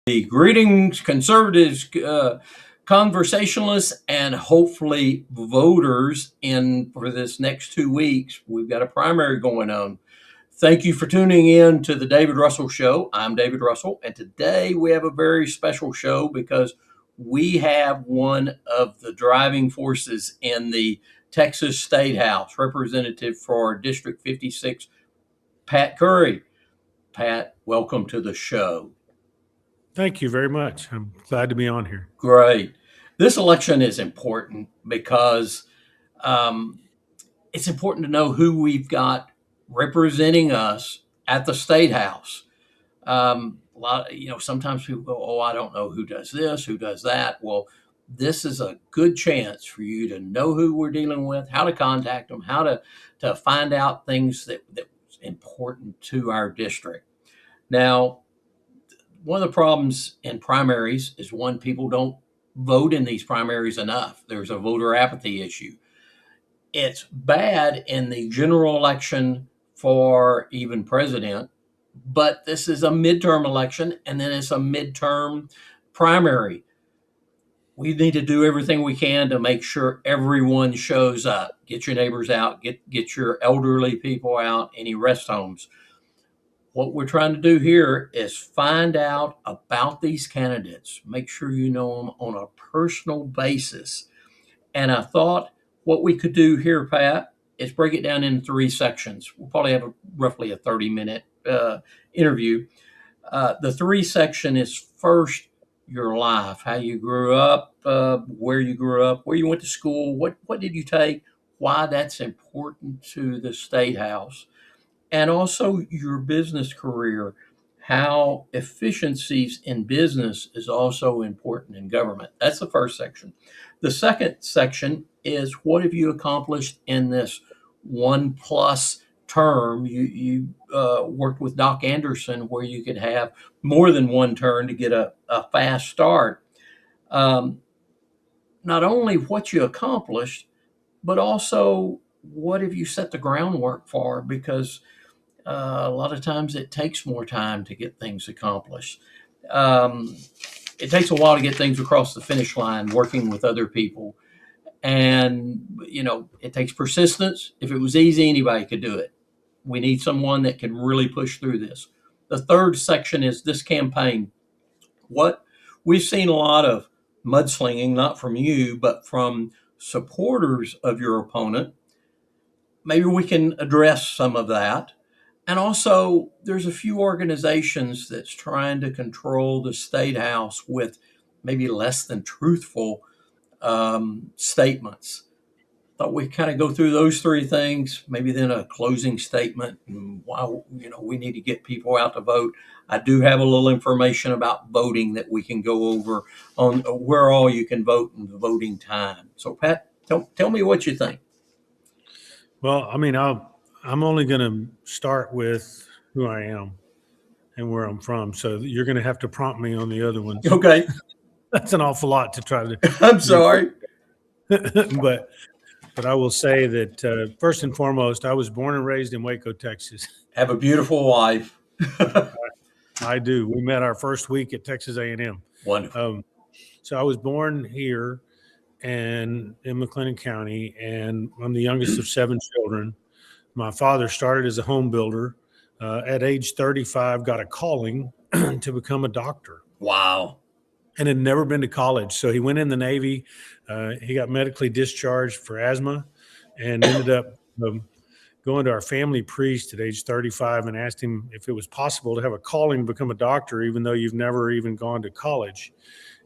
Greetings, conservatives, conversationalists, and hopefully voters in for this next 2 weeks. We've got a primary going on. Thank you for tuning in to the David Russell Show. I'm David Russell, and today we have a very special show because we have one of the driving forces in the Texas State House, Representative for District 56, Pat Curry. Pat, welcome to the show. Thank you very much. I'm glad to be on here. Great. This election is important because um, it's important to know who we've got representing us at the state house. Sometimes people go, "Oh, I don't know who does this, who does that." Well, this is a good chance for you to know who we're dealing with, how to contact them, how to find out things that's important to our district. Now, one of the problems in primaries is one, people don't vote in these primaries enough. There's a voter apathy issue. It's bad in the general election for even president, but this is a midterm election and then it's a midterm primary. We need to do everything we can to make sure everyone shows up. Get your neighbors out, get your elderly people out, any rest homes. What we're trying to do here is find out about these candidates, make sure you know them on a personal basis. And I thought what we could do here, Pat, is break it down into three sections. We'll probably have roughly a 30-minute interview. The three section is first your life, how you grew up, where you grew up, where you went to school, what did you take, why that's important to the state house, and also your business career, how efficiencies in business is also important in government. That's the first section. The second section is what have you accomplished in this 1+ term? You worked with Doc Anderson where you could have more than one term to get a fast start. Um, Not only what you accomplished, but also what have you set the groundwork for? Because a lot of times it takes more time to get things accomplished. Um, it takes a while to get things across the finish line working with other people. And, it takes persistence. If it was easy, anybody could do it. We need someone that can really push through this. The third section is this campaign. What we've seen a lot of mudslinging, not from you, but from supporters of your opponent. Maybe we can address some of that. And also, there's a few organizations that's trying to control the state house with maybe less than truthful statements. Thought we kind of go through those three things, maybe then a closing statement and why we need to get people out to vote. I do have a little information about voting that we can go over on where all you can vote and the voting time. So, Pat, tell me what you think. Well, I'm only going to start with who I am and where I'm from. So you're going to have to prompt me on the other ones. Okay. That's an awful lot to try to. I'm sorry. but I will say that first and foremost, I was born and raised in Waco, Texas. Have a beautiful wife. I do. We met our first week at Texas A&M. Wonderful. So I was born here and in McLennan County, and I'm the youngest of 7 children. My father started as a home builder. At age 35, got a calling to become a doctor. Wow. And had never been to college. So he went in the Navy. He got medically discharged for asthma and ended up going to our family priest at age 35 and asked him if it was possible to have a calling to become a doctor, even though you've never even gone to college.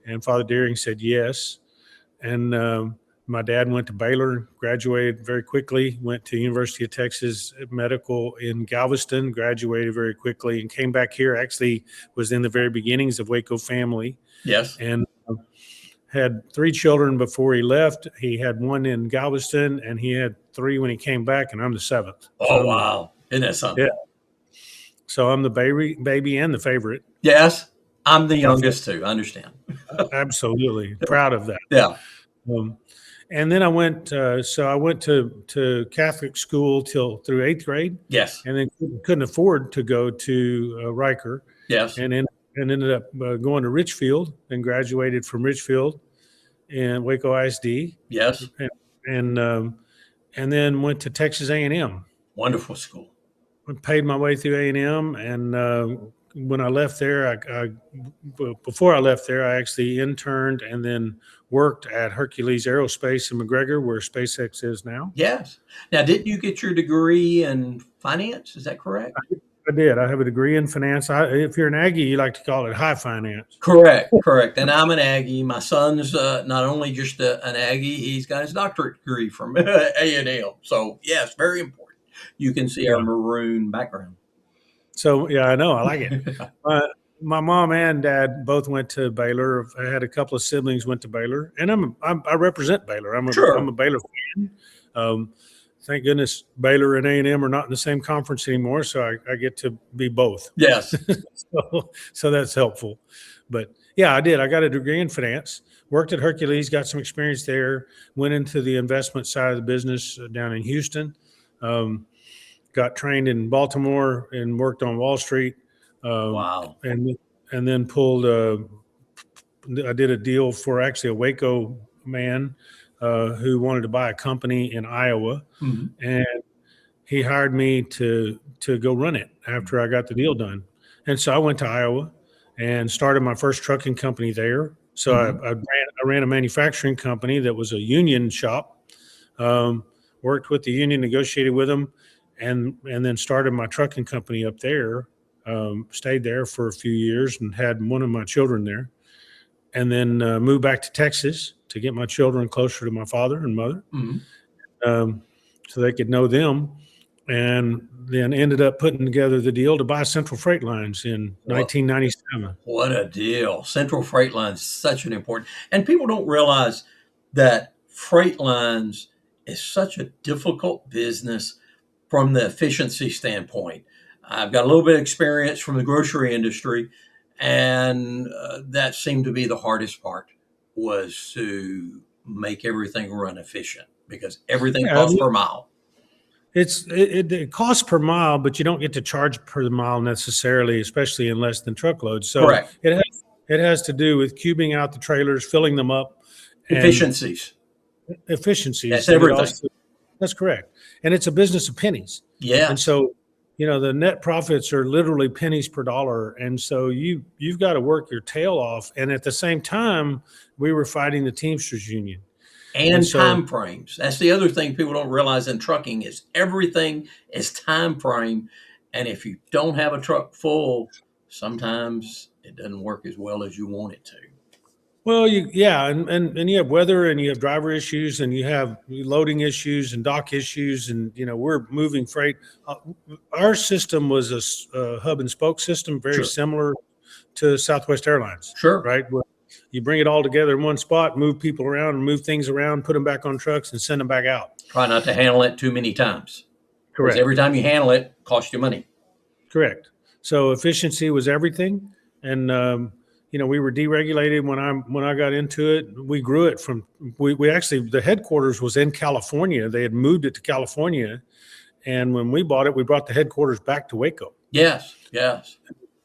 And Father Deering said yes. And my dad went to Baylor, graduated very quickly, went to University of Texas Medical in Galveston, graduated very quickly, and came back here. Actually was in the very beginnings of Waco Family. Yes. And had 3 children before he left. He had 1 in Galveston, and he had 3 when he came back, and I'm the 7th. Oh, wow. Isn't that something? Yeah. So I'm the baby and the favorite. Yes. I'm the youngest too. I understand. Absolutely. Proud of that. Yeah. And then I went to Catholic school through 8th grade. Yes. And then couldn't afford to go to Riker. Yes. And ended and ended up going to Richfield and graduated from Richfield in Waco ISD, Yes. and and then went to Texas A&M. Wonderful school. Paid my way through A&M, and when I left there, before I left there, I actually interned and then worked at Hercules Aerospace in McGregor, where SpaceX is now. Yes. Now, didn't you get your degree in finance? Is that correct? I did. I have a degree in finance. If you're an Aggie, you like to call it high finance. Correct, correct. And I'm an Aggie. My son's not only just an Aggie, he's got his doctorate degree from A&M. So, yes, very important. You can see our maroon background. So, yeah, I know. I like it. My mom and dad both went to Baylor. I had a couple of siblings went to Baylor, and I represent Baylor. I'm a Baylor fan. Thank goodness Baylor and A&M are not in the same conference anymore, so I get to be both. Yes. so that's helpful. But yeah, I did. I got a degree in finance, worked at Hercules, got some experience there, went into the investment side of the business down in Houston, got trained in Baltimore and worked on Wall Street. Wow. And then pulled I did a deal for actually a Waco man who wanted to buy a company in Iowa, and he hired me to go run it after I got the deal done. And so I went to Iowa and started my first trucking company there. So I ran a manufacturing company that was a union shop, worked with the union, negotiated with them, and then started my trucking company up there. Stayed there for a few years and had one of my children there, and then moved back to Texas to get my children closer to my father and mother, so they could know them, and then ended up putting together the deal to buy Central Freight Lines in 1997. What a deal. Central Freight Lines, such an important, and people don't realize that freight lines is such a difficult business from the efficiency standpoint. I've got a little bit of experience from the grocery industry, and that seemed to be the hardest part, was to make everything run efficient, because everything costs per mile. It costs per mile, but you don't get to charge per mile necessarily, especially in less than truckloads. So correct. It has to do with cubing out the trailers, filling them up. Efficiencies. That's everything. That's correct. And it's a business of pennies. Yeah. And so, the net profits are literally pennies per dollar. And so you've got to work your tail off. And at the same time, we were fighting the Teamsters Union. And time frames. That's the other thing people don't realize in trucking, is everything is time frame. And if you don't have a truck full, sometimes it doesn't work as well as you want it to. Well, and you have weather, and you have driver issues, and you have loading issues and dock issues, and we're moving freight. Our system was a hub and spoke system, very similar to Southwest Airlines. Sure. Right. Where you bring it all together in one spot, move people around, and move things around, put them back on trucks, and send them back out. Try not to handle it too many times. Correct. Because every time you handle it, costs you money. Correct. So efficiency was everything, and we were deregulated when I got into it. We grew it from we actually, the headquarters was in California. They had moved it to California, and when we bought it, we brought the headquarters back to Waco. Yes.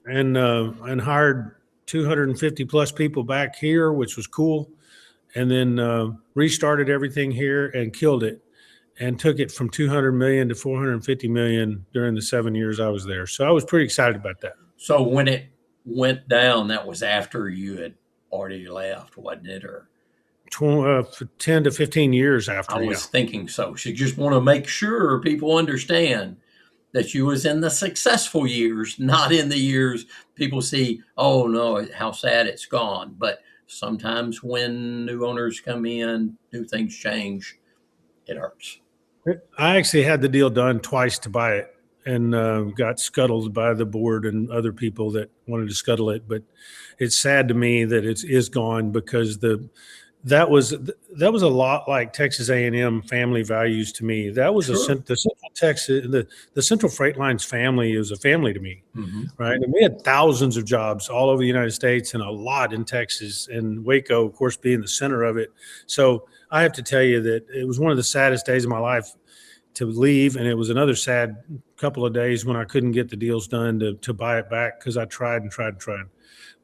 And hired 250 plus people back here, which was cool, and then restarted everything here and killed it, and took it from 200 million to 450 million during the 7 years I was there. So I was pretty excited about that. So when it went down, that was after you had already left, wasn't it? Or 10 to 15 years after. I was thinking so. So you just want to make sure people understand that you was in the successful years, not in the years people see, oh no, how sad it's gone. But sometimes when new owners come in, new things change, it hurts. I actually had the deal done twice to buy it, and got scuttled by the board and other people that wanted to scuttle it. But it's sad to me that it is gone, because that was a lot like Texas A&M family values to me. That was the Central Texas, the Central Freight Lines family is a family to me, right? And we had thousands of jobs all over the United States, and a lot in Texas, and Waco, of course, being the center of it. So I have to tell you that it was one of the saddest days of my life to leave, and it was another sad couple of days when I couldn't get the deals done to buy it back because I tried and tried and tried.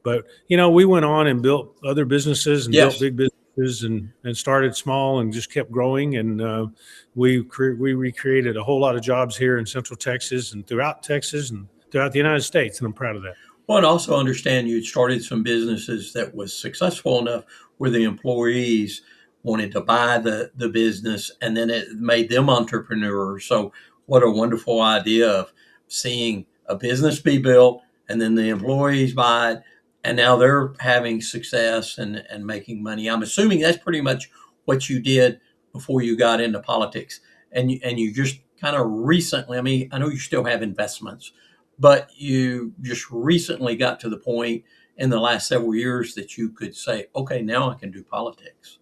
But we went on and built other businesses and built Yes. big businesses and started small and just kept growing. And we recreated a whole lot of jobs here in Central Texas and throughout Texas and throughout the United States, and I'm proud of that. Well, and also understand you had started some businesses that was successful enough where the employees wanted to buy the business, and then it made them entrepreneurs. So what a wonderful idea of seeing a business be built and then the employees buy it, and now they're having success and making money. I'm assuming that's pretty much what you did before you got into politics. And you just kind of recently, I mean, I know you still have investments, but you just recently got to the point in the last several years that you could say, okay, now I can do politics.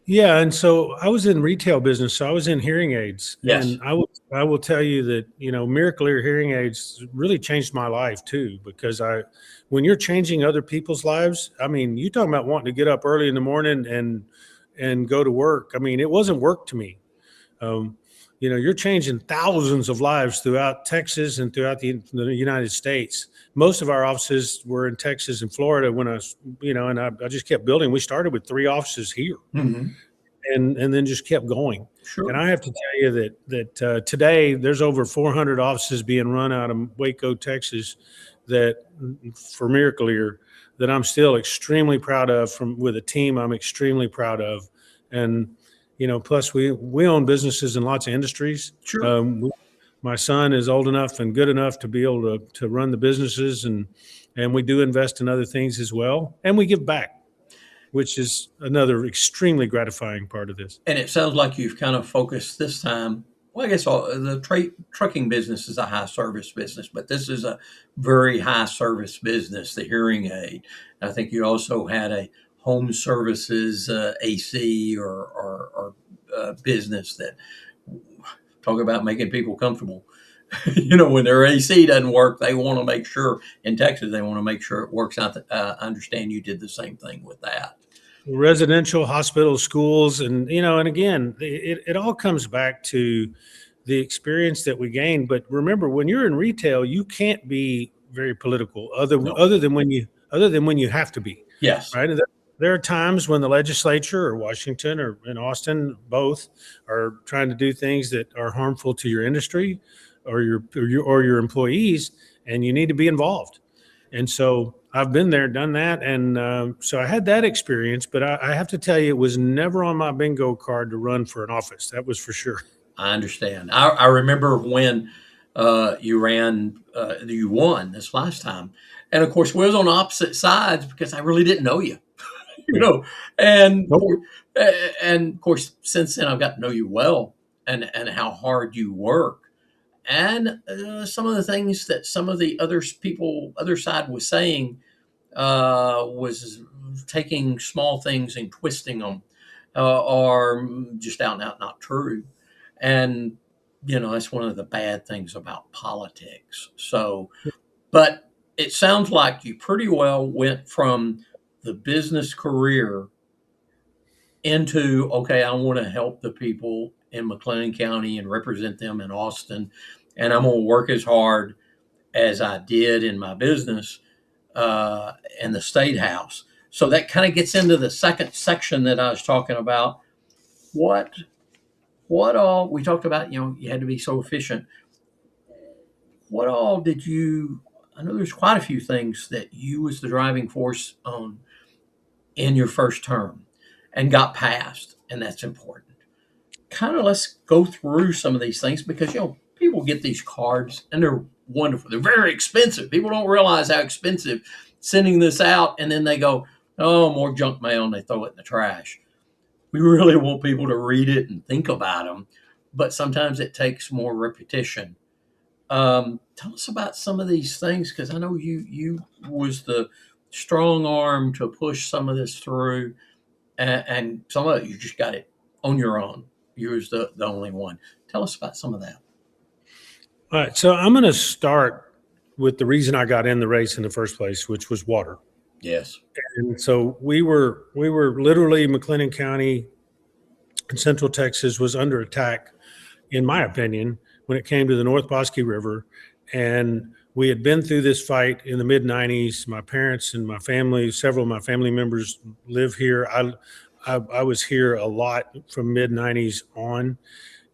Yeah, and so I was in retail business, so I was in hearing aids, Yes. and I will tell you that Miracle Ear hearing aids really changed my life too, because when you're changing other people's lives, I mean, you talking about wanting to get up early in the morning and go to work. I mean, it wasn't work to me. You're changing thousands of lives throughout Texas and throughout the United States. Most of our offices were in Texas and Florida when and I just kept building. We started with 3 offices here, Mm-hmm. and then just kept going. Sure. And I have to tell you that today there's over 400 offices being run out of Waco, Texas, that for Miracle Ear, that I'm still extremely proud of, with a team I'm extremely proud of. And plus we own businesses in lots of industries. Sure. My son is old enough and good enough to be able to run the businesses, and we do invest in other things as well, and we give back, which is another extremely gratifying part of this. And it sounds like you've kind of focused this time. Well, I guess the trucking business is a high service business, but this is a very high service business, the hearing aid. And I think you also had a home services AC or business that talk about making people comfortable. When their AC doesn't work, they want to make sure in Texas, they want to make sure it works out. I understand you did the same thing with that. Residential, hospitals, schools, and again, it all comes back to the experience that we gained. But remember, when you're in retail, you can't be very political No. other than when you have to be. Yes. Right. And there are times when the legislature or Washington or in Austin, both, are trying to do things that are harmful to your industry or your employees, and you need to be involved. And so I've been there, done that. And so I had that experience, but I have to tell you, it was never on my bingo card to run for an office. That was for sure. I understand. I remember when you won this last time. And of course, we was on opposite sides because I really didn't know you, and, Nope. and of course, since then I've got to know you well and how hard you work. And some of the things that some of the other side was saying was taking small things and twisting them, or just out and out not true. And that's one of the bad things about politics. So, but it sounds like you pretty well went from the business career into, okay, I want to help the people in McLennan County and represent them in Austin, and I'm going to work as hard as I did in my business in the state house. So that kind of gets into the second section that I was talking about. What all we talked about? You had to be so efficient. What all did you? I know there's quite a few things that you was the driving force on in your first term and got passed, and that's important. Kind of let's go through some of these things because people get these cards and they're wonderful. They're very expensive. People don't realize how expensive sending this out, and then they go, oh, more junk mail, and they throw it in the trash. We really want people to read it and think about them, but sometimes it takes more repetition. Tell us about some of these things, because I know you was the strong arm to push some of this through, and some of it you just got it on your own. You was the only one. Tell us about some of that. All right, so I'm going to start with the reason I got in the race in the first place, which was water. Yes. And so we were literally, McLennan County in Central Texas was under attack, in my opinion, when it came to the North Bosque River. And we had been through this fight in the mid 90s. My parents and my family, several of my family members live here. I was here a lot from mid 90s on,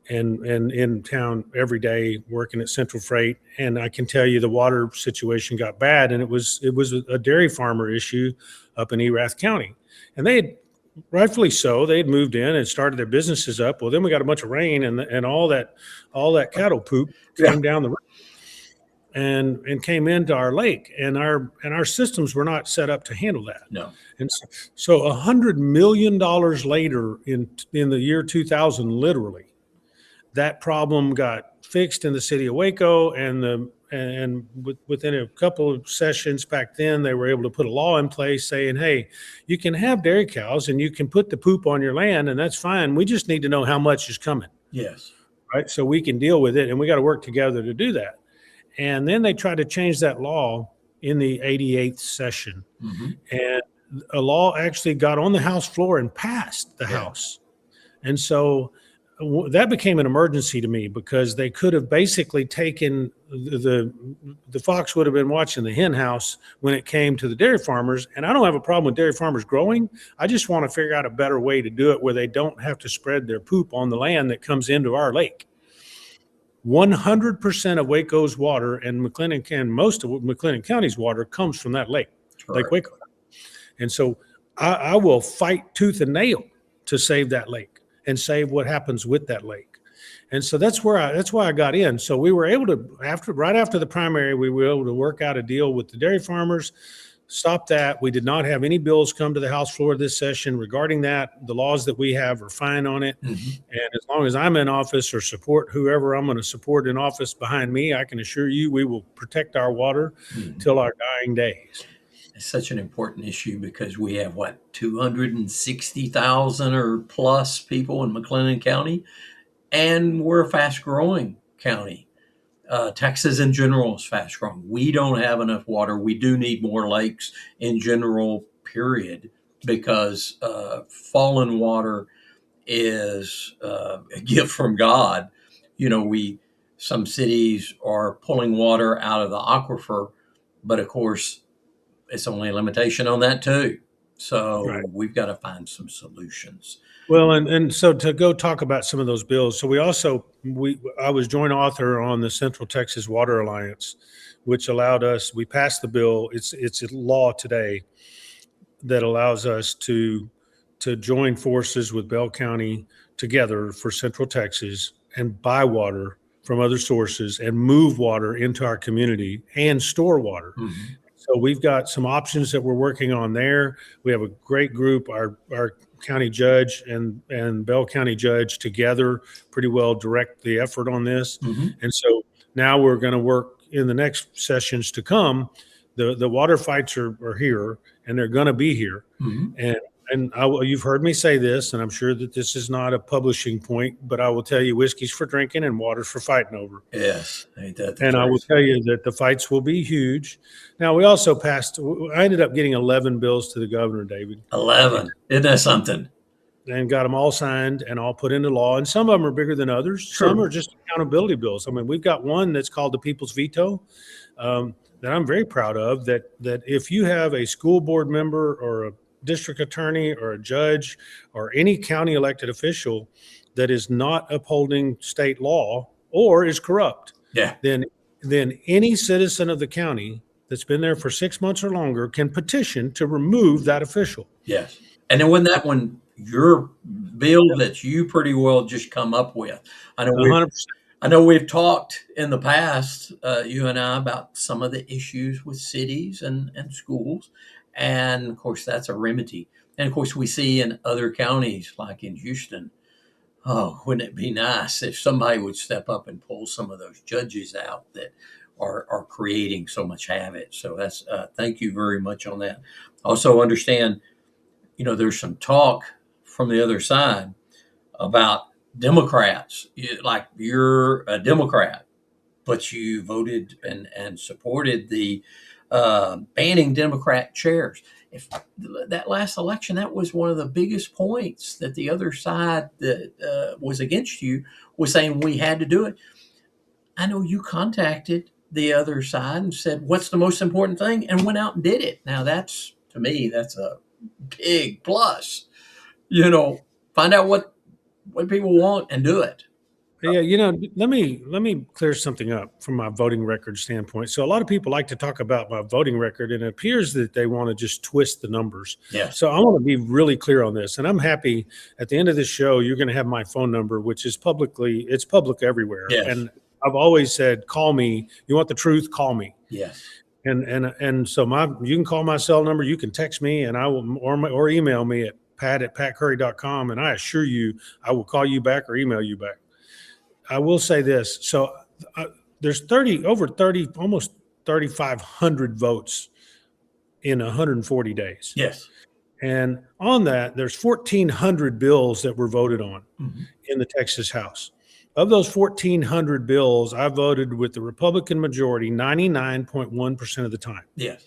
and in town every day working at Central Freight. And I can tell you the water situation got bad, and it was a dairy farmer issue up in Erath County. And they had, rightfully so, they had moved in and started their businesses up. Well, then we got a bunch of rain, and all that cattle poop came down the road and came into our lake, and our systems were not set up to handle that. No. And so $100 million later in the year 2000, literally, that problem got fixed in the city of Waco, and within a couple of sessions back then, they were able to put a law in place saying, hey, you can have dairy cows and you can put the poop on your land, and that's fine. We just need to know how much is coming. Yes. Right. So we can deal with it, and we got to work together to do that. And then they tried to change that law in the 88th session. Mm-hmm. And a law actually got on the House floor and passed the House. And so that became an emergency to me, because they could have basically taken the fox would have been watching the hen house when it came to the dairy farmers. And I don't have a problem with dairy farmers growing. I just want to figure out a better way to do it where they don't have to spread their poop on the land that comes into our lake. 100% of Waco's water and most of McLennan County's water comes from that lake, Lake Waco. And so I will fight tooth and nail to save that lake and save what happens with that lake. And so that's why I got in. So we were able to, right after the primary, we were able to work out a deal with the dairy farmers, stop that. We did not have any bills come to the House floor this session regarding that. The laws that we have are fine on it. Mm-hmm. And as long as I'm in office or support whoever I'm going to support in office behind me, I can assure you we will protect our water till our dying days. It's such an important issue because we have 260,000 or plus people in McLennan County, and we're a fast growing county. Texas in general is fast growing. We don't have enough water. We do need more lakes in general, period, because fallen water is a gift from God. Some cities are pulling water out of the aquifer, but of course, it's only a limitation on that too. So We've got to find some solutions. Well, and so to go talk about some of those bills. So I was joint author on the Central Texas Water Alliance, which allowed us, we passed the bill. It's a law today that allows us to join forces with Bell County together for Central Texas and buy water from other sources and move water into our community and store water. Mm-hmm. So we've got some options that we're working on there. We have a great group. Our county judge and Bell County judge together pretty well direct the effort on this. Mm-hmm. And so now we're going to work in the next sessions to come. The water fights are here, and they're going to be here. Mm-hmm. And you've heard me say this, and I'm sure that this is not a publishing point, but I will tell you, whiskey's for drinking and water's for fighting over. Yes. Ain't that and I will tell you that the fights will be huge. Now, we also I ended up getting 11 bills to the governor, David. 11. Isn't that something? And got them all signed and all put into law. And some of them are bigger than others. Sure. Some are just accountability bills. I mean, we've got one that's called the People's Veto that I'm very proud of, that if you have a school board member or a district attorney or a judge or any county elected official that is not upholding state law or is corrupt, then any citizen of the county that's been there for 6 months or longer can petition to remove that official. Yes. And then when that one, your bill that you pretty well just come up with, I know we've talked in the past, you and I, about some of the issues with cities and schools. And of course, that's a remedy. And of course, we see in other counties, like in Houston, wouldn't it be nice if somebody would step up and pull some of those judges out that are creating so much havoc. So that's thank you very much on that. Also understand, there's some talk from the other side about Democrats. Like, you're a Democrat, but you voted and supported the banning Democrat chairs. if that last election, that was one of the biggest points that the other side that was against you was saying we had to do it. I know you contacted the other side and said, "What's the most important thing?" and went out and did it. Now that's, to me, that's a big plus. You know, find out what people want and do it. Yeah, let me clear something up from my voting record standpoint. So a lot of people like to talk about my voting record, and it appears that they want to just twist the numbers. Yes. So I want to be really clear on this, and I'm happy at the end of this show you're going to have my phone number, which is it's public everywhere. Yes. And I've always said, call me. You want the truth? Call me. Yes. And so you can call my cell number, you can text me, and I will or email me at pat@patcurry.com, and I assure you I will call you back or email you back. I will say this. So there's almost 3,500 votes in 140 days. Yes. And on that, there's 1,400 bills that were voted on Mm-hmm. in the Texas House. Of those 1,400 bills, I voted with the Republican majority 99.1% of the time. Yes.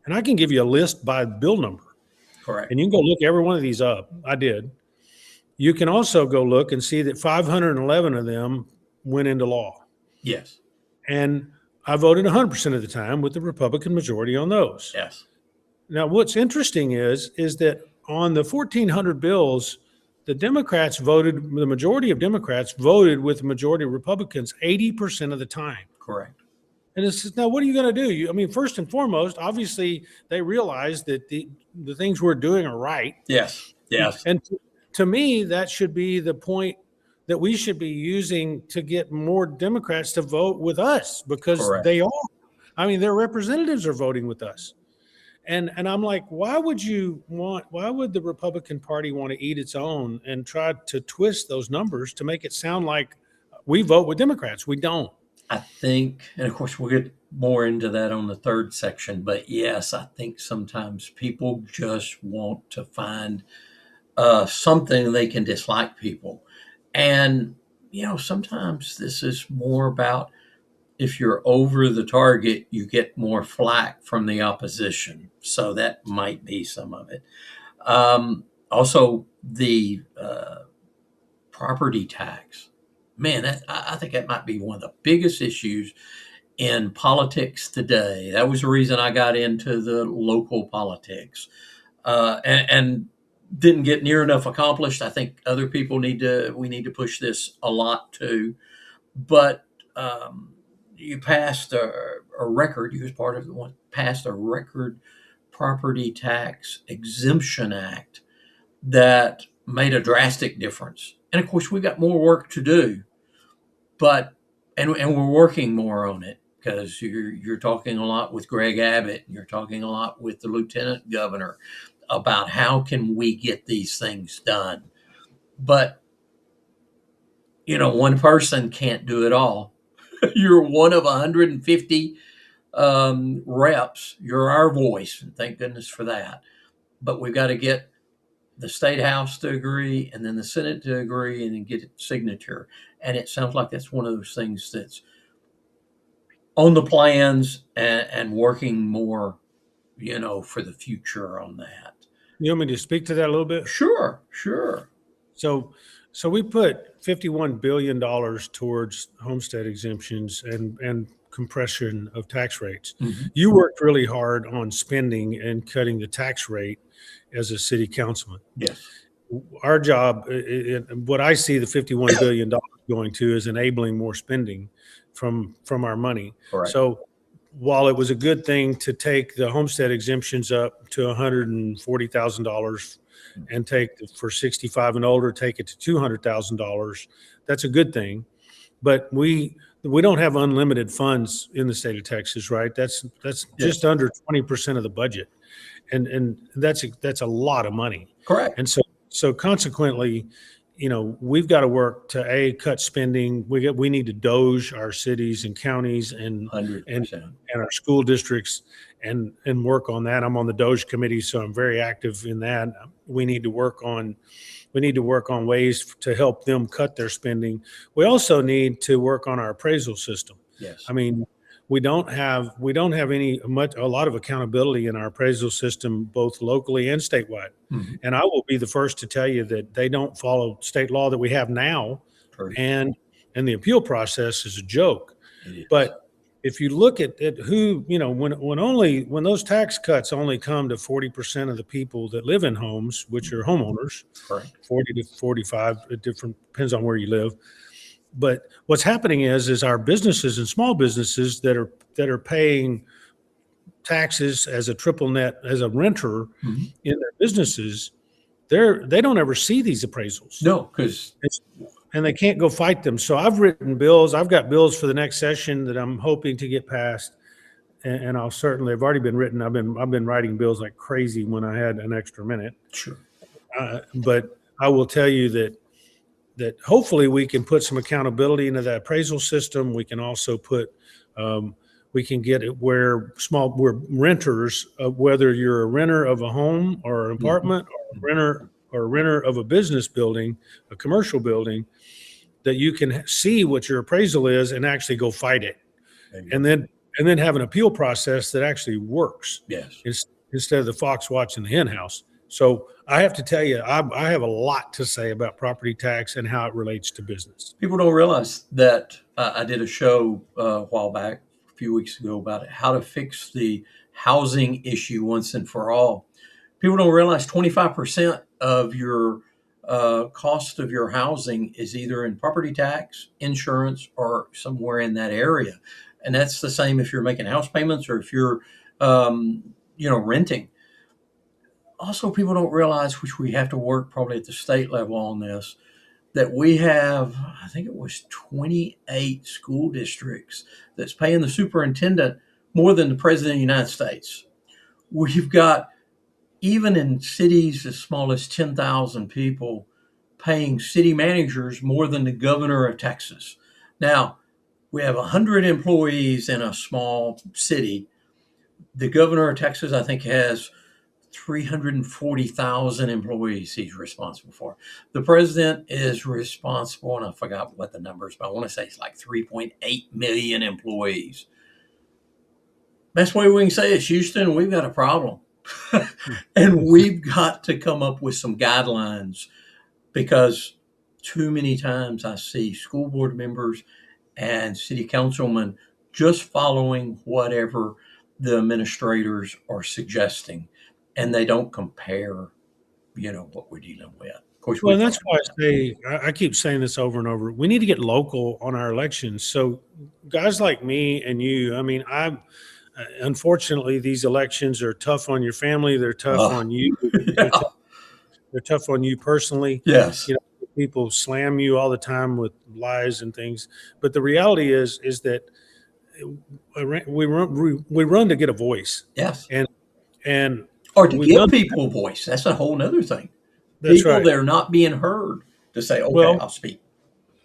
And I can give you a list by bill number. Correct. And you can go look every one of these up. I did. You can also go look and see that 511 of them went into law. Yes. And I voted 100% of the time with the Republican majority on those. Yes. Now, what's interesting is that on the 1,400 bills, the majority of Democrats voted with the majority of Republicans 80% of the time. Correct. And it's just, now, what are you going to do? First and foremost, obviously, they realize that the things we're doing are right. Yes. Yes. And to me, that should be the point that we should be using to get more Democrats to vote with us, because Correct. they are. Their representatives are voting with us. And I'm like, why would the Republican Party want to eat its own and try to twist those numbers to make it sound like we vote with Democrats? We don't. I think, and of course we'll get more into that on the third section, but yes, I think sometimes people just want to find something they can dislike people. And, sometimes this is more about, if you're over the target, you get more flack from the opposition. So that might be some of it. Also, the property tax. Man, I think that might be one of the biggest issues in politics today. That was the reason I got into the local politics, and didn't get near enough accomplished. I think other people we need to push this a lot too. But you passed a record. You was part of the one passed a record property tax exemption act that made a drastic difference. And of course, we've got more work to do, but and we're working more on it, because you're talking a lot with Greg Abbott. You're talking a lot with the lieutenant governor about how can we get these things done. But one person can't do it all. You're one of 150 reps. You're our voice, and thank goodness for that. But we've got to get the state house to agree, and then the Senate to agree, and then get a signature. And it sounds like that's one of those things that's on the plans and working more, for the future on that. You want me to speak to that a little bit? Sure. So we put $51 billion towards homestead exemptions and compression of tax rates. Mm-hmm. You worked really hard on spending and cutting the tax rate as a city councilman. Yes. Our job, what I see the $51 billion going to, is enabling more spending from our money. Correct. So while it was a good thing to take the homestead exemptions up to $140,000 and take for 65 and older, take it to $200,000, that's a good thing. But we don't have unlimited funds in the state of Texas, right? That's just under 20% of the budget. And that's a lot of money. Correct. And so consequently, we've got to work to cut spending. We need to doge our cities and counties and 100%. and our school districts and work on that. I'm on the doge committee, so I'm very active in that. We need to work on ways to help them cut their spending. We also need to work on our appraisal system. Yes. we don't have a lot of accountability in our appraisal system, both locally and statewide. Mhm. And I will be the first to tell you that they don't follow state law that we have now, Pretty. and the appeal process is a joke. It is. But if you look at who, when those tax cuts only come to 40% of the people that live in homes, which are homeowners, Correct. 40 to 45, it depends on where you live. But what's happening is our businesses and small businesses that are paying taxes as a triple net, as a renter Mhm. in their businesses, they don't ever see these appraisals. No, because And they can't go fight them. So I've written bills. I've got bills for the next session that I'm hoping to get passed, and they've already been written. I've been writing bills like crazy when I had an extra minute. sure. But I will tell you that hopefully we can put some accountability into that appraisal system. We can also we can get it where renters, whether you're a renter of a home or an apartment, or a renter of a business building, a commercial building, that you can see what your appraisal is and actually go fight it, There you and go. then have an appeal process that actually works Yes. instead of the fox watching the hen house. So I have to tell you, I have a lot to say about property tax and how it relates to business. People don't realize that I did a show a while back, a few weeks ago, about how to fix the housing issue once and for all. People don't realize 25% of your cost of your housing is either in property tax, insurance, or somewhere in that area. And that's the same if you're making house payments or if you're, renting. Also, people don't realize, which we have to work probably at the state level on this, that we have, I think it was 28 school districts that's paying the superintendent more than the president of the United States. We've got, even in cities as small as 10,000 people, paying city managers more than the governor of Texas. Now, we have 100 employees in a small city. The governor of Texas, I think, has 340,000 employees he's responsible for. The president is responsible, and I forgot what the numbers, but I want to say it's like 3.8 million employees. Best way we can say is, Houston, we've got a problem. And we've got to come up with some guidelines, because too many times I see school board members and city councilmen just following whatever the administrators are suggesting, and they don't compare, what we're dealing with. Of course, Well, and that's why I keep saying this over and over. We need to get local on our elections. So guys like me and you, I mean, unfortunately, these elections are tough on your family. They're tough on you. They're tough on you personally. Yes. People slam you all the time with lies and things. But the reality is that we run to get a voice. Yes. And or to give people a voice. That's a whole other thing. That's people right. that are not being heard to say, okay, I'll speak.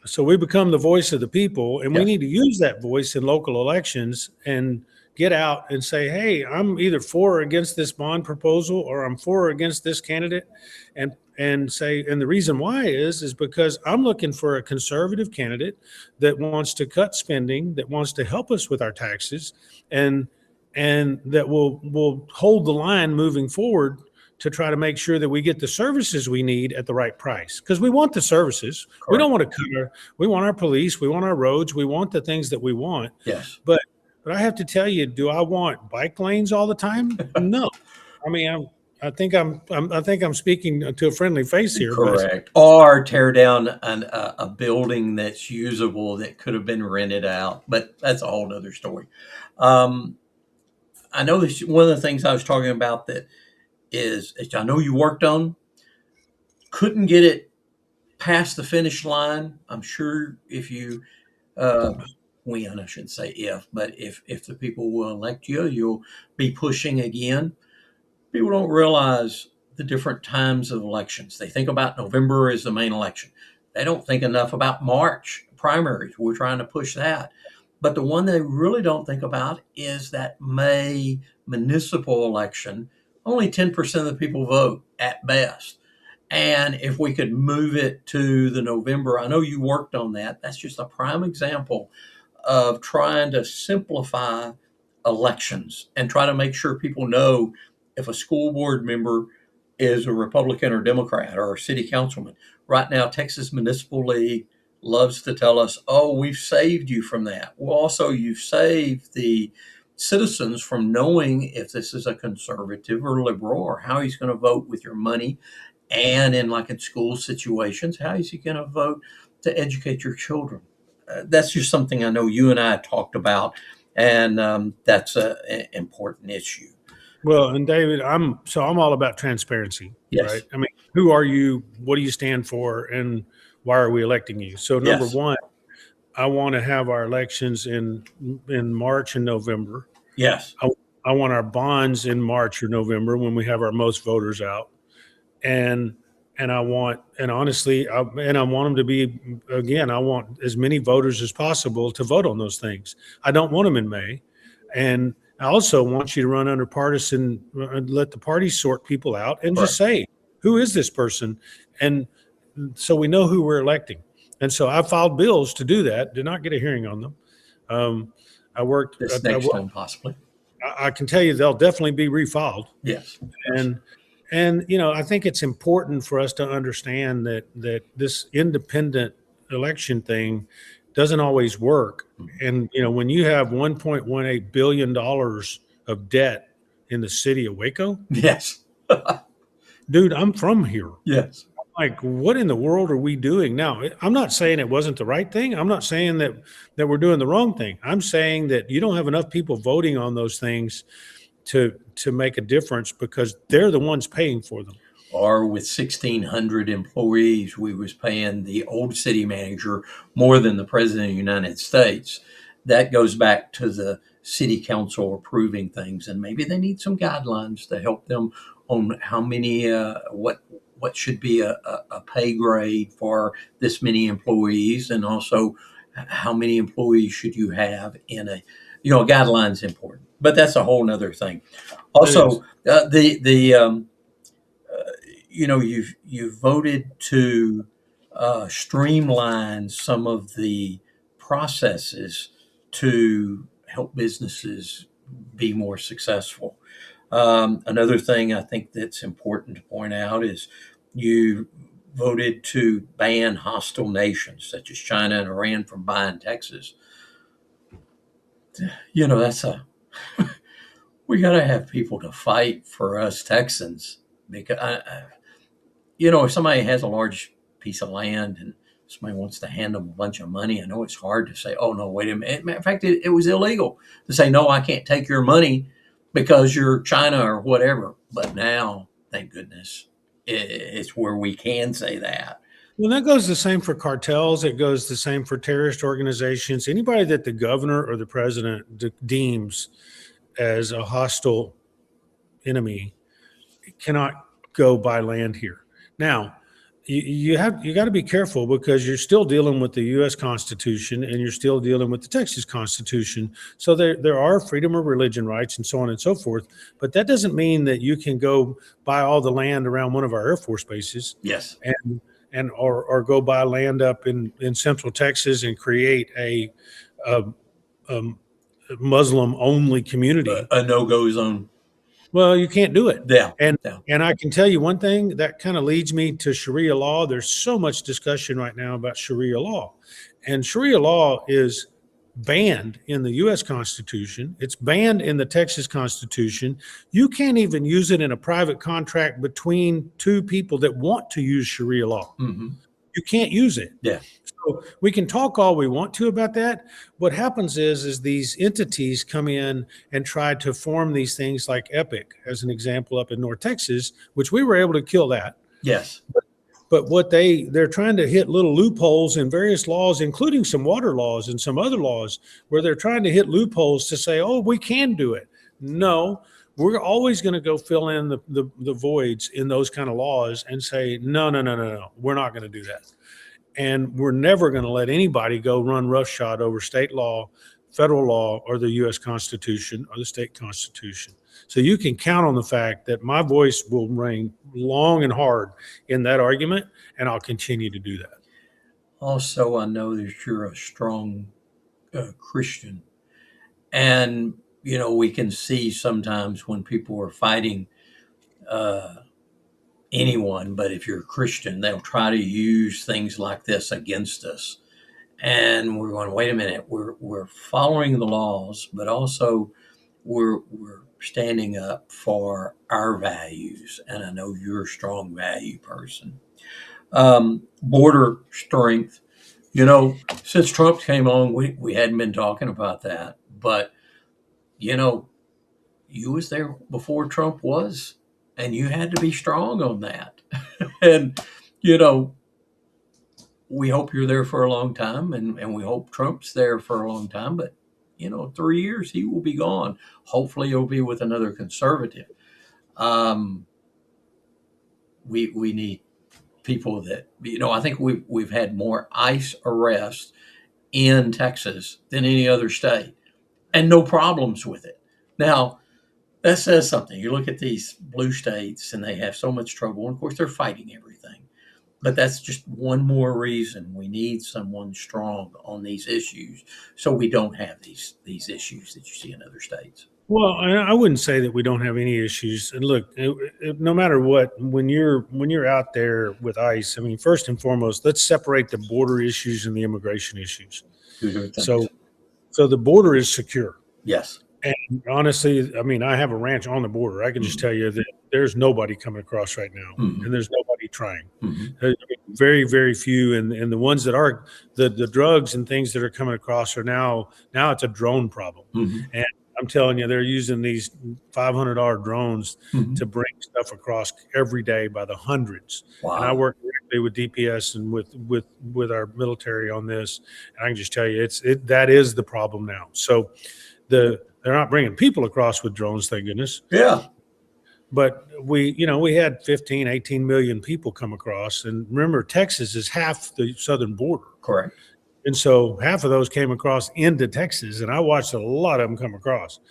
So we become the voice of the people, and we Yes. need to use that voice in local elections and get out and say, hey, I'm either for or against this bond proposal, or I'm for or against this candidate. And the reason why is because I'm looking for a conservative candidate that wants to cut spending, that wants to help us with our taxes, and that will hold the line moving forward to try to make sure that we get the services we need at the right price. Because we want the services. Correct. We don't want to we want our police, we want our roads, we want the things that we want. Yes. But I have to tell you, do I want bike lanes all the time? No. I mean, I think I'm speaking to a friendly face here. Correct. Or tear down a building that's usable that could have been rented out. But that's a whole other story. I know this, one of the things I was talking about that is I know you worked on, couldn't get it past the finish line. I'm sure if you, I shouldn't say if, but if the people will elect you, you'll be pushing again. People don't realize the different times of elections. They think about November as the main election. They don't think enough about March primaries. We're trying to push that. But the one they really don't think about is that May municipal election. Only 10% of the people vote at best. And if we could move it to the November, I know you worked on that. That's just a prime example of trying to simplify elections and try to make sure people know if a school board member is a Republican or Democrat or a city councilman. Right now, Texas Municipal League loves to tell us, oh, we've saved you from that. Well, also, you've saved the citizens from knowing if this is a conservative or liberal or how he's going to vote with your money. And in school situations, how is he going to vote to educate your children? That's just something I know you and I talked about, and that's an important issue. Well, and David, I'm all about transparency, Yes. right? I mean, who are you? What do you stand for? And why are we electing you? So number Yes. one, I want to have our elections in March and November. Yes. I want our bonds in March or November when we have our most voters out. And I want them to be, again, I want as many voters as possible to vote on those things. I don't want them in May. And I also want you to run under partisan, let the parties sort people out and just say, who is this person? And so we know who we're electing. And so I filed bills to do that, did not get a hearing on them. I worked this next time, possibly. I can tell you they'll definitely be refiled. Yes. And I think it's important for us to understand that this independent election thing doesn't always work. And when you have $1.18 billion of debt in the city of Waco, yes, dude, I'm from here. Yes. Like, what in the world are we doing now? I'm not saying it wasn't the right thing. I'm not saying that we're doing the wrong thing. I'm saying that you don't have enough people voting on those things to make a difference because they're the ones paying for them. Or with 1,600 employees, we was paying the old city manager more than the president of the United States. That goes back to the city council approving things, and maybe they need some guidelines to help them on how many, what should be a pay grade for this many employees, and also how many employees should you have in a, guidelines important. But that's a whole nother thing. Also, you've voted to streamline some of the processes to help businesses be more successful. Another thing I think that's important to point out is you voted to ban hostile nations such as China and Iran from buying Texas. That's we got to have people to fight for us Texans, because if somebody has a large piece of land and somebody wants to hand them a bunch of money, I know it's hard to say, oh no, wait a minute. Matter of fact, it was illegal to say, no, I can't take your money because you're China or whatever. But now, thank goodness, it's where we can say that. Well, that goes the same for cartels. It goes the same for terrorist organizations. Anybody that the governor or the president deems as a hostile enemy cannot go buy land here. Now, you got to be careful because you're still dealing with the U.S. Constitution and you're still dealing with the Texas Constitution. So there are freedom of religion rights and so on and so forth. But that doesn't mean that you can go buy all the land around one of our Air Force bases. Yes. Or go buy land up in Central Texas and create a Muslim-only community. A no-go zone. Well, you can't do it. Yeah. And I can tell you one thing that kind of leads me to Sharia law. There's so much discussion right now about Sharia law. And Sharia law is banned in the U.S. Constitution. It's banned in the Texas Constitution. You can't even use it in a private contract between two people that want to use Sharia law. Mm-hmm. You can't use it. Yeah. So we can talk all we want to about that. What happens is these entities come in and try to form these things like Epic, as an example, up in North Texas, which we were able to kill that. Yes. But what they're trying to hit little loopholes in various laws, including some water laws and some other laws, where they're trying to hit loopholes to say, oh, we can do it. No, we're always going to go fill in the voids in those kind of laws and say, no, we're not going to do that. And we're never going to let anybody go run roughshod over state law, federal law, or the U.S. Constitution or the state constitution. So you can count on the fact that my voice will ring long and hard in that argument, and I'll continue to do that. Also, I know that you're a strong Christian, and we can see sometimes when people are fighting uh, anyone, but if you're a Christian, they'll try to use things like this against us. And we're going, wait a minute, we're following the laws, but also we're standing up for our values. And I know you're a strong value person. Border strength. Since Trump came on, we hadn't been talking about that, but you know, you was there before Trump was, and you had to be strong on that. And you know, we hope you're there for a long time, and we hope Trump's there for a long time. But 3 years he will be gone. Hopefully, he'll be with another conservative. Um, we need people that I think we've had more ICE arrests in Texas than any other state, and no problems with it. Now that says something. You look at these blue states, and they have so much trouble, and of course they're fighting everything. But that's just one more reason we need someone strong on these issues, so we don't have these issues that you see in other states. Well, I wouldn't say that we don't have any issues. And look, no matter what, when you're out there with ICE, I mean, first and foremost, let's separate the border issues and the immigration issues. Two different things. So the border is secure. Yes. And honestly, I mean, I have a ranch on the border. I can just tell you that there's nobody coming across right now, and there's nobody trying. Very, very few, and the ones that are the drugs and things that are coming across are now it's a drone problem. And I'm telling you, they're using these $500 drones to bring stuff across every day by the hundreds. Wow. And I work directly with DPS and with our military on this. And I can just tell you, that is the problem now. So they're not bringing people across with drones, thank goodness. Yeah. But we had 15, 18 million people come across. And remember, Texas is half the southern border. Correct. And so half of those came across into Texas, and I watched a lot of them come across.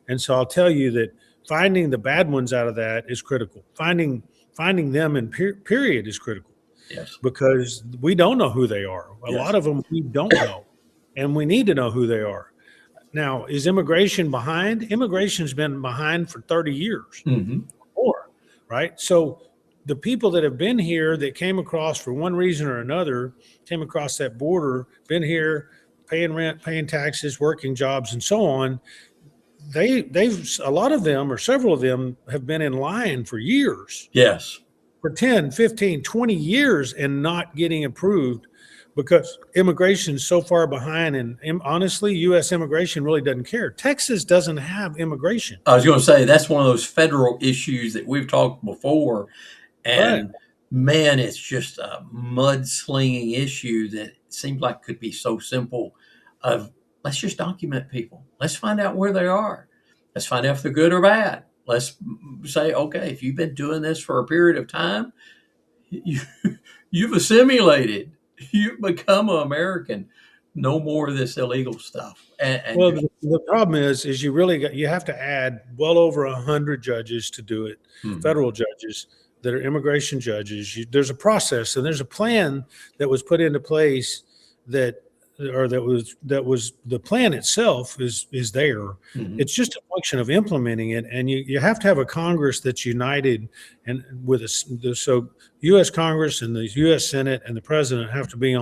And so I'll tell you that finding the bad ones out of that is critical. Finding them in period is critical. Yes. Because we don't know who they are. A lot of them we don't know, and we need to know who they are. Now, is immigration behind? Immigration's been behind for 30 years or right? So the people that have been here that came across for one reason or another, came across that border, been here, paying rent, paying taxes, working jobs, and so on, they've a lot of them or several of them have been in line for years. Yes. For 10, 15, 20 years and not getting approved because immigration's so far behind, and honestly, U.S. immigration really doesn't care. Texas doesn't have immigration. I was going to say that's one of those federal issues that we've talked before, and man, it's just a mudslinging issue that seems like could be so simple. Of let's just document people. Let's find out where they are. Let's find out if they're good or bad. Let's say, okay, if you've been doing this for a period of time, you've assimilated. You've become an American. No more of this illegal stuff. And well, the problem is you have to add well over 100 judges to do it, federal judges that are immigration judges. There's a process and there's a plan that was put into place that was the plan itself is there. It's just a function of implementing it, and you have to have a Congress that's united, and so U.S. Congress and the U.S. Senate and the president have to be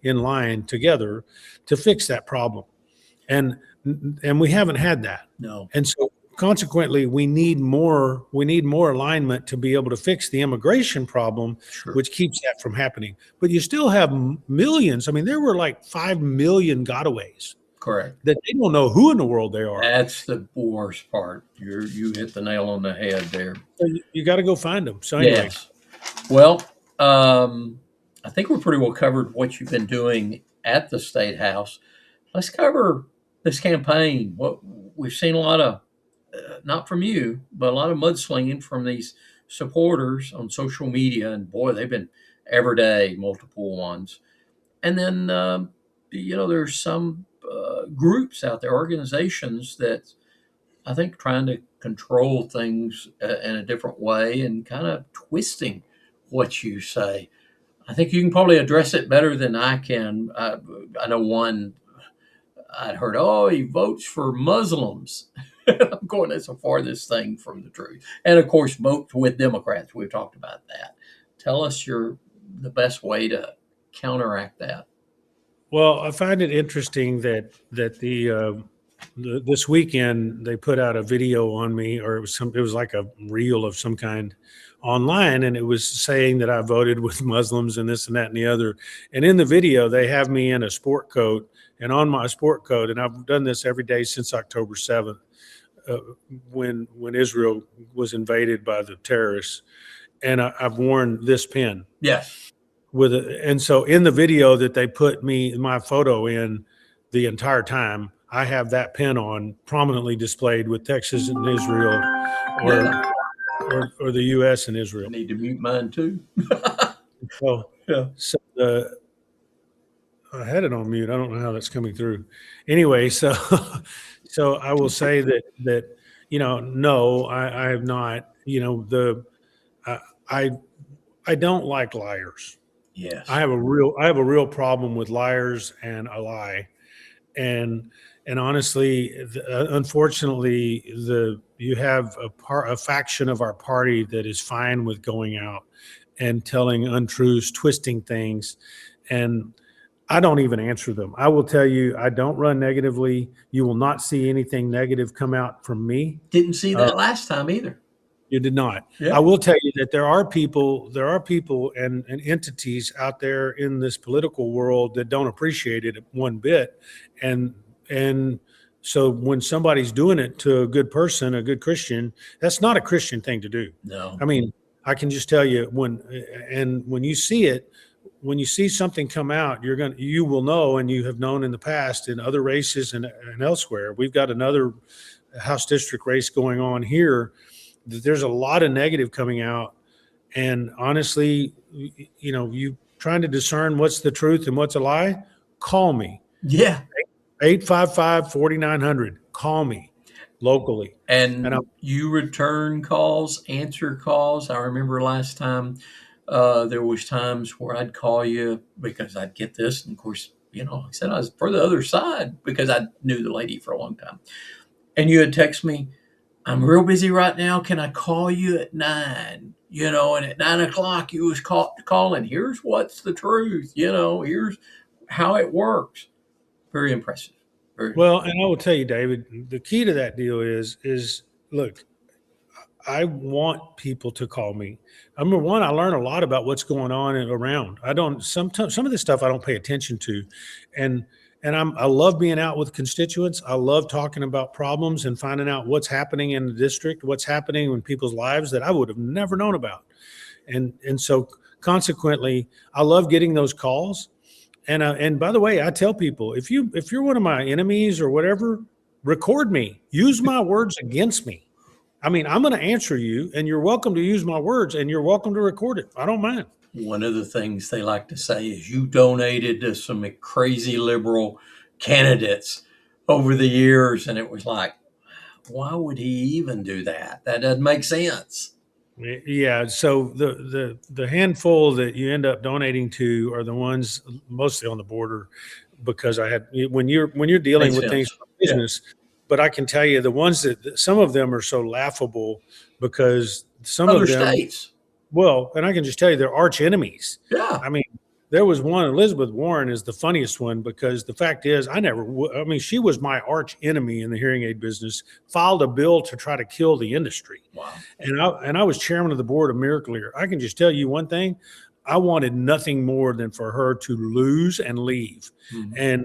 in line together to fix that problem, and we haven't had that. No, and so consequently, we need more alignment to be able to fix the immigration problem, which keeps that from happening. But you still have millions. I mean, there were like 5 million gotaways. Correct. That they don't know who in the world they are. That's the worst part. You hit the nail on the head there. So you got to go find them. So anyway. Yes. Well, I think we're pretty well covered what you've been doing at the State House. Let's cover this campaign. What we've seen a lot of. Not from you, but a lot of mudslinging from these supporters on social media. And boy, they've been every day, multiple ones. And then, there's some groups out there, organizations that I think trying to control things in a different way and kind of twisting what you say. I think you can probably address it better than I can. I know one I'd heard, oh, he votes for Muslims. I'm going, that's the farthest thing from the truth. And of course, vote with Democrats. We've talked about that. Tell us the best way to counteract that. Well, I find it interesting that this weekend they put out a video on me, or it was like a reel of some kind online, and it was saying that I voted with Muslims and this and that and the other. And in the video, they have me in a sport coat, and on my sport coat, and I've done this every day since October 7th, when Israel was invaded by the terrorists, and I've worn this pin. Yes. And so in the video that they put my photo in the entire time, I have that pin on prominently displayed with Texas and Israel, Yeah. or the U.S. and Israel. I need to mute mine too. So, Yeah. so I had it on mute. I don't know how that's coming through. Anyway, so I will say that no, I have not. I don't like liars. Yes. I have a real problem with liars and a lie, and honestly, unfortunately, you have a faction of our party that is fine with going out and telling untruths, twisting things, and I don't even answer them. I will tell you, I don't run negatively. You will not see anything negative come out from me. Didn't see that last time either. You did not. Yeah. I will tell you that there are people and entities out there in this political world that don't appreciate it one bit. And so when somebody's doing it to a good person, a good Christian, that's not a Christian thing to do. No. I mean, I can just tell you when you see it, when you see something come out, you will know, and you have known in the past in other races and elsewhere. We've got another House district race going on here. There's a lot of negative coming out, and honestly, you trying to discern what's the truth and what's a lie, call me. Yeah. 855-4900. Call me locally. And you return calls, answer calls. I remember last time there was times where I'd call you because I'd get this, and of course, I said I was for the other side because I knew the lady for a long time, and you had text me, I'm real busy right now. Can I call you at 9? And at 9 o'clock you was calling. Here's what's the truth. Here's how it works. Very impressive. Well, and I will tell you, David, the key to that deal is look, I want people to call me. Number one, I learn a lot about what's going on and around. Some of this stuff I don't pay attention to. And I love being out with constituents. I love talking about problems and finding out what's happening in the district, what's happening in people's lives that I would have never known about. And so consequently, I love getting those calls. And by the way, I tell people, if you're one of my enemies or whatever, record me. Use my words against me. I mean, I'm going to answer you, and you're welcome to use my words, and you're welcome to record it. I don't mind. One of the things they like to say is you donated to some crazy liberal candidates over the years. And it was like, why would he even do that? That doesn't make sense. Yeah. So the handful that you end up donating to are the ones mostly on the border, because when you're dealing with things from business, but I can tell you the ones that some of them are so laughable because some other of them states. Well, and I can just tell you they're arch enemies. Yeah. I mean, there was one, Elizabeth Warren is the funniest one, because the fact is she was my arch enemy in the hearing aid business, filed a bill to try to kill the industry. Wow. And I was chairman of the board of Miracle-Ear. I can just tell you one thing. I wanted nothing more than for her to lose and leave. Mm-hmm.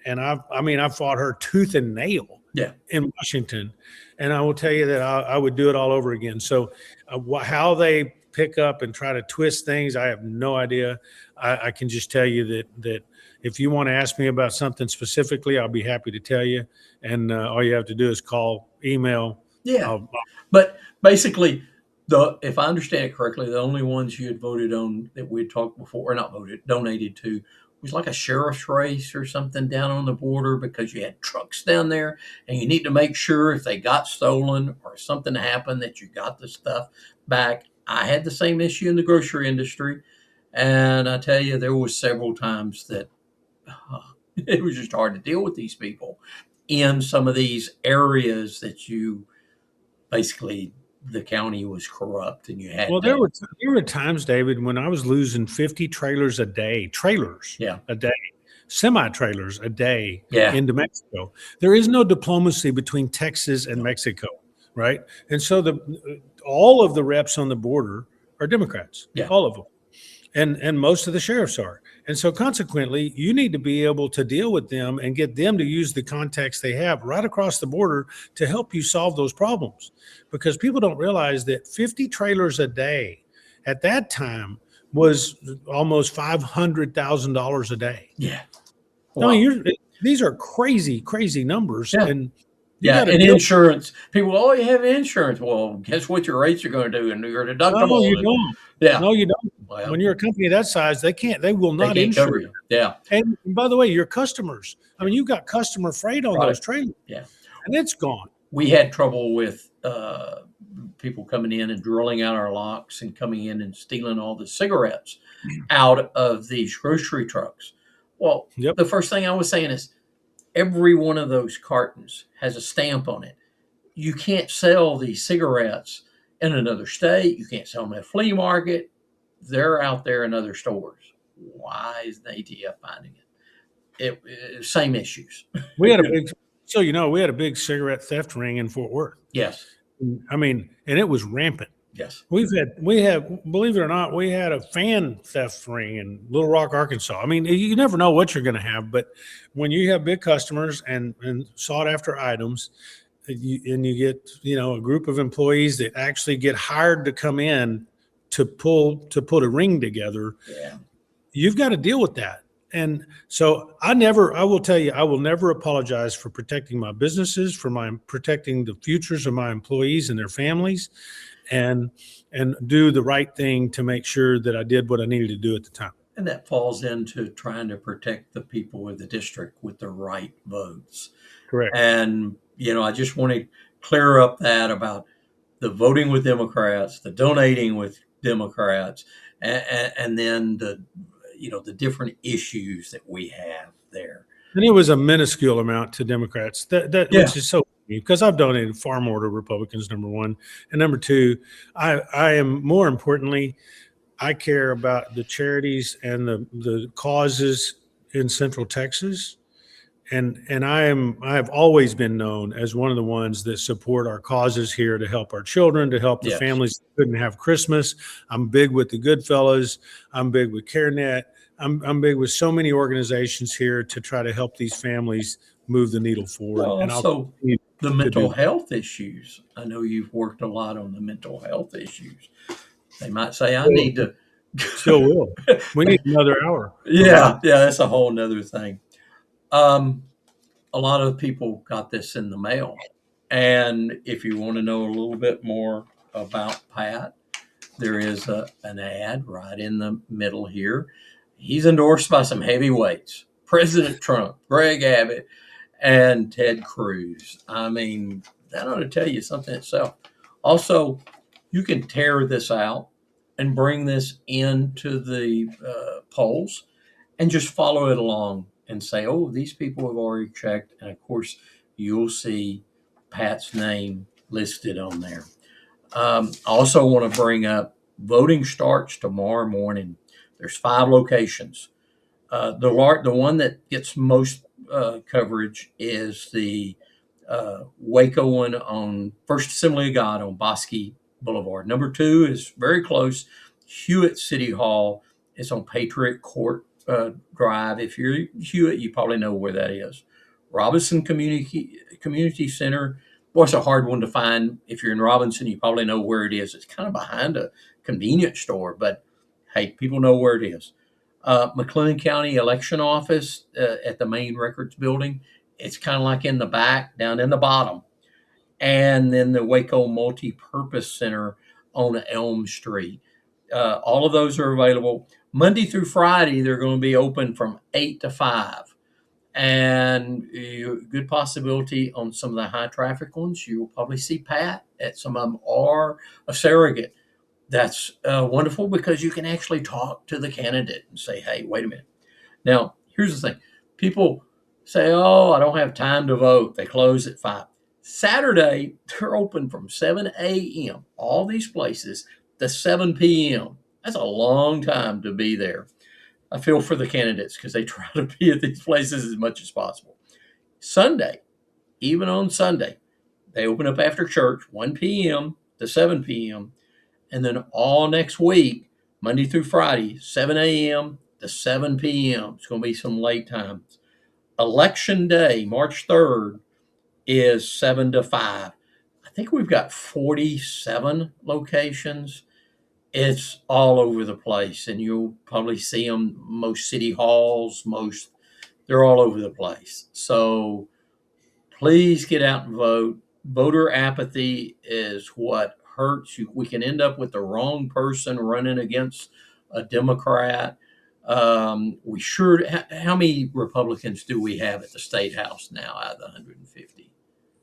And I fought her tooth and nail in Washington. And I will tell you that I would do it all over again. So how they pick up and try to twist things, I have no idea. I can just tell you that if you want to ask me about something specifically, I'll be happy to tell you. And all you have to do is call, email. Yeah. But basically, if I understand it correctly, the only ones you had voted on that we had talked before, or not voted, donated to, was like a sheriff's race or something down on the border, because you had trucks down there and you need to make sure if they got stolen or something happened that you got the stuff back. I had the same issue in the grocery industry. And I tell you, there was several times that It was just hard to deal with these people in some of these areas that you basically the county was corrupt and you had Well, to, there were times, David, when I was losing 50 trailers a day, yeah, semi trailers a day yeah, into Mexico. There is no diplomacy between Texas and no, Mexico, right? And so all of the reps on the border are Democrats, yeah, all of them, and most of the sheriffs are. And so consequently, you need to be able to deal with them and get them to use the contacts they have right across the border to help you solve those problems. Because people don't realize that 50 trailers a day at that time was almost $500,000 a day. yeah. I mean, Wow. these are crazy, crazy numbers, Yeah. and you Yeah. got to And deal. insurance, people, oh, you have insurance. Well, guess what your rates are going to do and your No, you deductible. And don't. yeah, No, you don't. well, When you're a company that size, they will they not can't insure cover you. you. Yeah. And by the way, your customers, I mean, you've got customer freight on Right. those trailers, Yeah. and it's gone. We had trouble with people coming in and drilling out our locks and coming in and stealing all the cigarettes out of these grocery trucks. Well, Yep. the first thing I was saying is every one of those cartons has a stamp on it. You can't sell these cigarettes in another state. You can't sell them at a flea market. They're out there in other stores. Why is the ATF finding same issues. We had a big, so we had a big cigarette theft ring in Fort Worth. Yes. I mean, and it was rampant. Yes. We have, believe it or not, we had a fan theft ring in Little Rock, Arkansas. I mean, you never know what you're going to have, but when you have big customers and sought after items, and you get a group of employees that actually get hired to come in to put a ring together, Yeah. you've got to deal with that. And so I will tell you, I will never apologize for protecting my businesses, for protecting the futures of my employees and their families, and do the right thing to make sure that I did what I needed to do at the time. And that falls into trying to protect the people of the district with the right votes. Correct. And, I just want to clear up that about the voting with Democrats, the donating with Democrats, and then the different issues that we have there. And it was a minuscule amount to Democrats, Yeah. which is so funny, because I've donated far more to Republicans, number one. And number two, I am, more importantly, I care about the charities and the causes in Central Texas. And I have always been known as one of the ones that support our causes here to help our children, to help the Yes. families that couldn't have Christmas. I'm big with the Goodfellas. I'm big with CareNet. I'm big with so many organizations here to try to help these families move the needle forward. Well, And I'll also continue the to mental do that. health issues. I know you've worked a lot on the mental health issues. They might say, I need to. Still will. We need another hour. Yeah, that's a whole nother thing. A lot of people got this in the mail. And if you want to know a little bit more about Pat, there is an ad right in the middle here. He's endorsed by some heavyweights: President Trump, Greg Abbott, and Ted Cruz. I mean, that ought to tell you something itself. Also, you can tear this out and bring this into the polls and just follow it along and say, oh, these people have already checked. And of course, you'll see Pat's name listed on there. I also want to bring up voting starts tomorrow morning. There's 5 locations. The one that gets most coverage is the Waco one on First Assembly of God on Bosque Boulevard. Number 2 is very close, Hewitt City Hall. It's on Patriot Court Drive. If you're Hewitt, you probably know where that is. Robinson Community Center. Boy, it's a hard one to find. If you're in Robinson, you probably know where it is. It's kind of behind a convenience store, but hey, people know where it is. McLennan County Election Office at the main records building. It's kind of like in the back, down in the bottom. And then the Waco Multi-Purpose Center on Elm Street. All of those are available. Monday through Friday, they're going to be open from 8 to 5. And good possibility on some of the high traffic ones, you'll probably see Pat at some of them, or a surrogate. That's wonderful because you can actually talk to the candidate and say, hey, wait a minute. Now, here's the thing. People say, oh, I don't have time to vote. They close at 5. Saturday, they're open from 7 a.m., all these places, to 7 p.m. That's a long time to be there. I feel for the candidates because they try to be at these places as much as possible. Sunday, even on Sunday, they open up after church, 1 p.m. to 7 p.m. And then all next week, Monday through Friday, 7 a.m. to 7 p.m. It's going to be some late times. Election day, March 3rd, is 7 to 5. I think we've got 47 locations. It's all over the place, and you'll probably see them most city halls, they're all over the place. So please get out and vote. Voter apathy is what hurts you. We can end up with the wrong person running against a Democrat. How many Republicans do we have at the state house now out of the 150?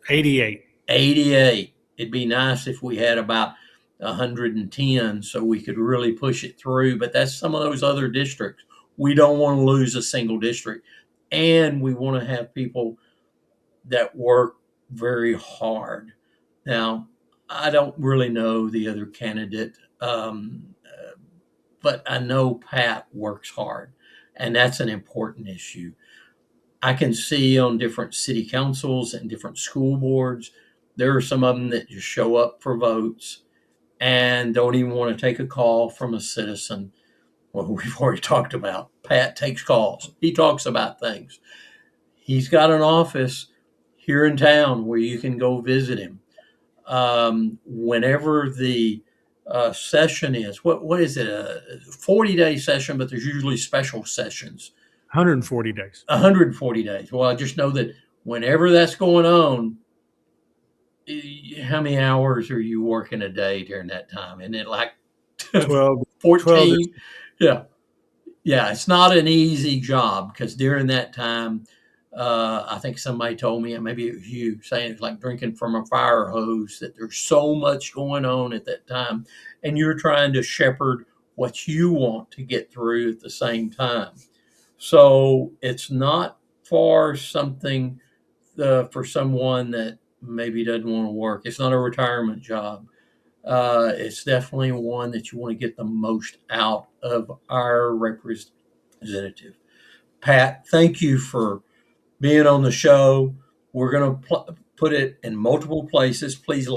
88. 88. It'd be nice if we had about 110 so we could really push it through, but that's some of those other districts. We don't want to lose a single district, and we want to have people that work very hard. Now, I don't really know the other candidate, but I know Pat works hard, and that's an important issue. I can see on different city councils and different school boards, there are some of them that just show up for votes and don't even want to take a call from a citizen. Well, we've already talked about Pat takes calls. He talks about things. He's got an office here in town where you can go visit him. Whenever the session is, what is it, a 40-day session, but there's usually special sessions. 140 days. 140 days. Well, I just know that whenever that's going on, how many hours are you working a day during that time? Isn't it like 12, 14? 12. Yeah. Yeah. It's not an easy job because during that time, I think somebody told me, maybe it was you, saying it's like drinking from a fire hose, that there's so much going on at that time. And you're trying to shepherd what you want to get through at the same time. So it's not for something for someone that maybe doesn't want to work. It's not a retirement job. It's definitely one that you want to get the most out of our representative. Pat, thank you for being on the show. We're going to put it in multiple places. Please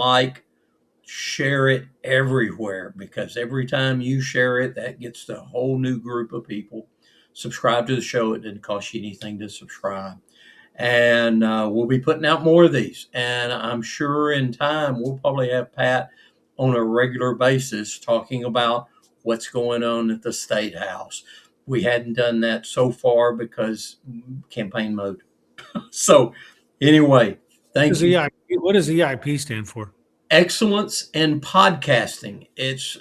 share it everywhere, because every time you share it, that gets to a whole new group of people. Subscribe to the show. It didn't cost you anything to subscribe. And we'll be putting out more of these. And I'm sure in time, we'll probably have Pat on a regular basis talking about what's going on at the State House. We hadn't done that so far because campaign mode. So anyway, thank you. What does EIP stand for? Excellence in podcasting. It's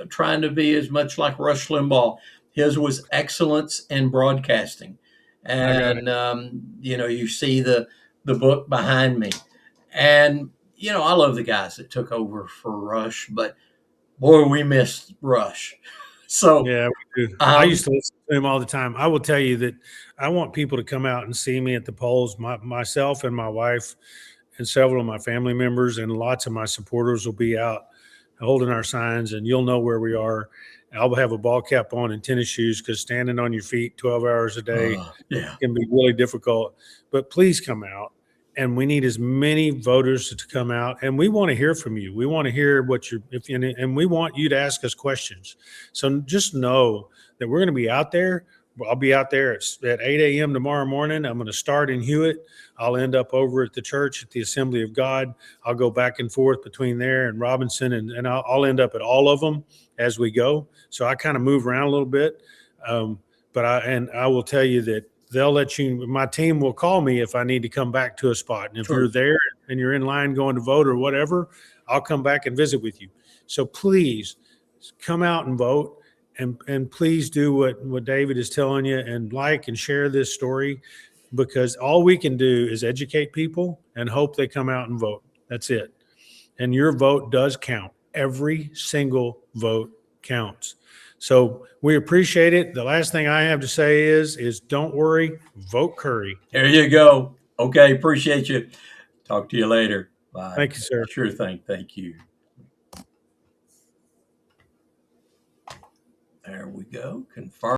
trying to be as much like Rush Limbaugh. His was excellence in broadcasting. And, you see the book behind me. And, I love the guys that took over for Rush, but boy, we missed Rush. So yeah, we do. I used to listen to him all the time. I will tell you that I want people to come out and see me at the polls. Myself and my wife and several of my family members and lots of my supporters will be out holding our signs, and you'll know where we are. I'll have a ball cap on and tennis shoes, because standing on your feet 12 hours a day can be really difficult. But please come out, and we need as many voters to come out, and we want to hear from you. We want to hear and we want you to ask us questions. So just know that we're going to be out there. I'll be out there at 8 a.m. tomorrow morning. I'm going to start in Hewitt. I'll end up over at the church at the Assembly of God. I'll go back and forth between there and Robinson, and I'll end up at all of them as we go. So I kind of move around a little bit. But I will tell you that they'll let you, my team will call me if I need to come back to a spot. And if you're there and you're in line going to vote or whatever, I'll come back and visit with you. So please come out and vote. And please do what David is telling you, and and share this story, because all we can do is educate people and hope they come out and vote. That's it. And your vote does count. Every single vote counts. So we appreciate it. The last thing I have to say is don't worry, vote Curry. There you go. Okay, appreciate you. Talk to you later. Bye. Thank you, sir. Sure thing. Thank you. There we go. Confirm.